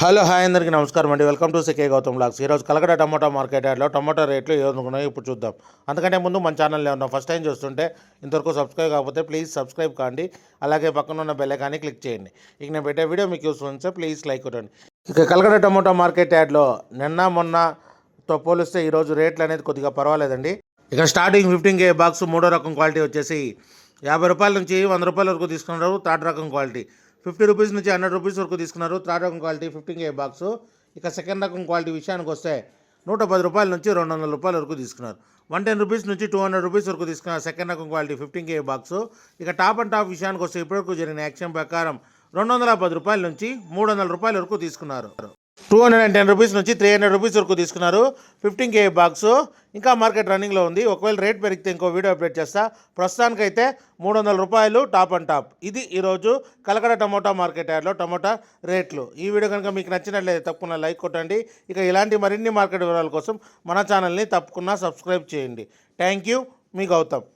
Hello hi అందరికీ నమస్కారం అండి. Welcome to C K Gautam blogs. ఈరోజు కలకడ టమాటా మార్కెట్ యార్డ్లో టమాటా రేట్లు ఏమనుకున్నాయో ఇప్పుడు చూద్దాం. అంతకంటే ముందు మన ఛానల్లో ఉన్నాం ఫస్ట్ టైం చూస్తుంటే ఇంతవరకు సబ్స్క్రైబ్ కాకపోతే ప్లీజ్ సబ్స్క్రైబ్ కాండి. అలాగే పక్కన ఉన్న బెల్ ఐకాన్ని క్లిక్ చేయండి. ఇక నేను పెట్టే వీడియో మీకు యూస్ ఉంటే ప్లీజ్ లైక్ కొట్టండి. ఇక కలకడ టమాటా మార్కెట్ యార్డ్లో మొన్నతో పోలిస్తే ఈరోజు రేట్లు అనేది కొద్దిగా పర్వాలేదండి. ఇక స్టార్టింగ్ 15K బాక్స్ మూడో రకం క్వాలిటీ వచ్చేసి 50 రూపాయల నుంచి 100 రూపాయల వరకు తీసుకున్నారు. థర్డ్ రకం క్వాలిటీ 50 రూపీస్ నుంచి 100 రూపీస్ వరకు తీసుకున్నారు. థర్డ్ రకం క్వాలిటీ 15K బాక్స్. ఇక సెకండ్ రకం క్వాలిటీ విషయానికి వస్తే 110 రూపాయల నుంచి 200 రూపాయల వరకు తీసుకున్నారు. 110 రూపీస్ నుంచి 200 రూపీస్ వరకు తీసుకున్నారు సెకండ్ రకం క్వాలిటీ 15K బాక్స్. ఇక టాప్ అండ్ టాప్ విషయానికి వస్తే ఇప్పటివరకు జరిగిన యాక్షన్ ప్రకారం 210 రూపాయల నుంచి 300 రూపాయల వరకు తీసుకున్నారు. 210 రూపీస్ నుంచి 300 రూపీస్ వరకు తీసుకున్నారు 15K బాక్స్. ఇంకా మార్కెట్ రన్నింగ్లో ఉంది. ఒకవేళ రేట్ పెరిగితే ఇంకో వీడియో అప్డేట్ చేస్తా. ప్రస్తుతానికైతే 300 రూపాయలు టాప్ అండ్ టాప్. ఇది ఈరోజు కలకడ టమోటా మార్కెట్ యార్డ్లో టమోటా రేట్లు. ఈ వీడియో కనుక మీకు నచ్చినట్లయితే తప్పకుండా లైక్ కొట్టండి. ఇక ఇలాంటి మరిన్ని మార్కెట్ వివరాల కోసం మన ఛానల్ని తప్పకుండా సబ్స్క్రైబ్ చేయండి. థ్యాంక్ యూ, మీ గౌతమ్.